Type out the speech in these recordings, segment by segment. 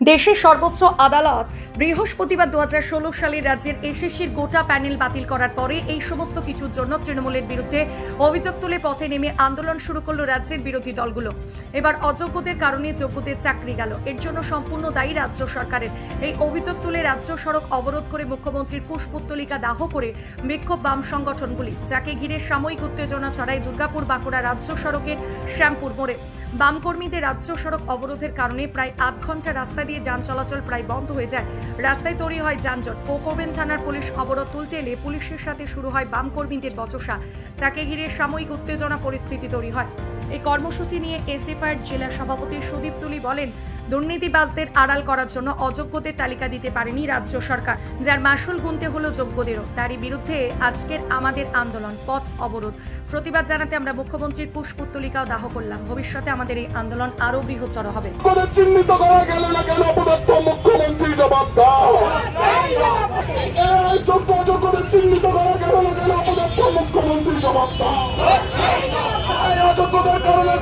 দেশের সর্বোচ্চ আদালত বৃহস্পতিবার 2016 সালের রাজ্যের এসএসসির গোটা প্যানেল বাতিল করার পরে এই সমস্ত কিছুর জন্য তৃণমূলের বিরুদ্ধে অভিযোগ তুলে পথে নেমে আন্দোলন শুরু করলো রাজ্যের বিরোধী দলগুলো। এবার অযোগ্যদের কারণে যোগ্যদের চাকরি গেল, এর জন্য সম্পূর্ণ দায়ী রাজ্য সরকারের। এই অভিযোগ তুলে রাজ্য সড়ক অবরোধ করে মুখ্যমন্ত্রীর পুষ্পোত্তলিকা দাহ করে বিক্ষোভ বাম সংগঠনগুলি, যাকে ঘিরে সাময়িক উত্তেজনা ছড়ায় দুর্গাপুর বাঁকুড়া রাজ্য সড়কের শ্যামপুর মোড়ে। বাম কর্মীদের রাজ্য সড়ক অবরোধের কারণে প্রায় 8 ঘন্টা রাস্তা দিয়ে যান চলাচল প্রায় বন্ধ হয়ে যায়। রাস্তায় তৈরি হয় যানজট। কোকোবেন থানার পুলিশ অবরোধ তুলতে এলে পুলিশের সাথে শুরু হয় বাম কর্মীদের বচসা, যাকে ঘিরে সাময়িক উত্তেজনা পরিস্থিতি তৈরি হয়। এই কর্মসূচি নিয়ে এসএফআইর জেলা সভাপতি সুদীপ তুলি বলেন, দুর্নীতিবাজদের আড়াল করার জন্য অযোগ্যদের তালিকা দিতে পারেনি রাজ্য সরকার, যার মাসুল গুনতে হলো যোগ্যদেরও। তারই বিরুদ্ধে আজকের আমাদের আন্দোলন, পথ অবরোধ। প্রতিবাদ জানাতে আমরা মুখ্যমন্ত্রীর পুষ্পোত্তলিকাও দাহ করলাম। ভবিষ্যতে আমাদের এই আন্দোলন আরো বৃহত্তর হবে। চিহ্নিত করা গেল না কেন? মুখ্যমন্ত্রী জবাব দাও। চিহ্নিত করা গেল না কেন? মুখ্যমন্ত্রী জবাব দাও। অযোগ্যদের কারণে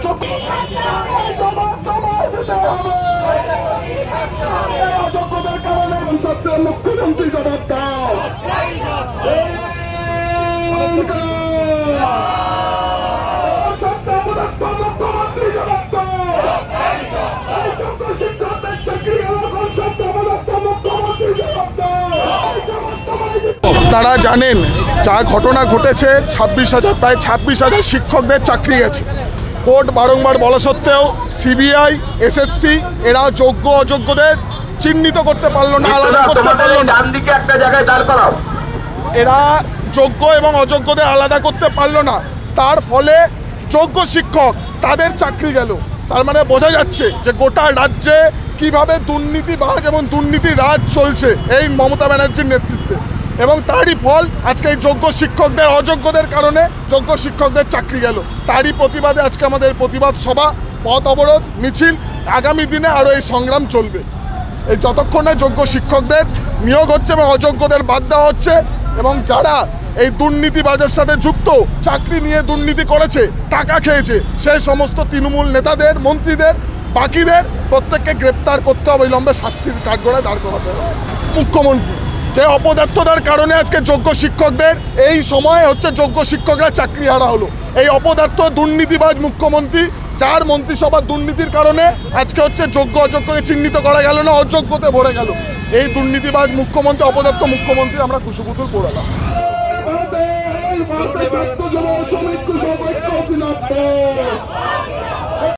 অযোগ্যদের কারণে মুখ্যমন্ত্রী জবাব দাও। আপনারা জানেন যা ঘটনা ঘটেছে, প্রায় 26,000 শিক্ষকদের চাকরি গেছে। কোর্ট বারংবার বলা সত্ত্বেও সিবিআই, এসএসসি এরা যোগ্য অযোগ্যদের চিহ্নিত করতে পারলো না, আলাদা করতে পারলো না। এরা যোগ্য এবং অযোগ্যদের আলাদা করতে পারলো না। তার ফলে যোগ্য শিক্ষক তাদের চাকরি গেল। তার মানে বোঝা যাচ্ছে যে গোটা রাজ্যে কিভাবে দুর্নীতিবাজ এবং দুর্নীতি রাজ চলছে এই মমতা ব্যানার্জির নেতৃত্বে। এবং তারই ফল আজকে এই যোগ্য শিক্ষকদের অযোগ্যদের কারণে যোগ্য শিক্ষকদের চাকরি গেল। তারই প্রতিবাদে আজকে আমাদের প্রতিবাদ সভা, পথ অবরোধ, মিছিল। আগামী দিনে আরও এই সংগ্রাম চলবে। এই যতক্ষণ না যোগ্য শিক্ষকদের নিয়োগ হচ্ছে এবং অযোগ্যদের বাদ দেওয়া হচ্ছে, এবং যারা এই দুর্নীতিবাজের সাথে যুক্ত, চাকরি নিয়ে দুর্নীতি করেছে, টাকা খেয়েছে, সেই সমস্ত তৃণমূল নেতাদের, মন্ত্রীদের, বাকিদের প্রত্যেককে গ্রেপ্তার করতে হবে, অবিলম্বে শাস্তির কাঠগড়ায় দাঁড় করাতে হবে। মুখ্যমন্ত্রী যে অপদার্থতার কারণে আজকে যোগ্য শিক্ষকদের এই সময়ে যোগ্য শিক্ষকরা চাকরি হারা হলো। এই অপদার্থ দুর্নীতিবাজ মুখ্যমন্ত্রী, যার মন্ত্রিসভার দুর্নীতির কারণে আজকে যোগ্য অযোগ্যকে চিহ্নিত করা গেল না, অযোগ্যতে ভরে গেল। এই দুর্নীতিবাজ মুখ্যমন্ত্রী, অপদার্থ মুখ্যমন্ত্রী আমরা কুশপুতুল পড়ালাম।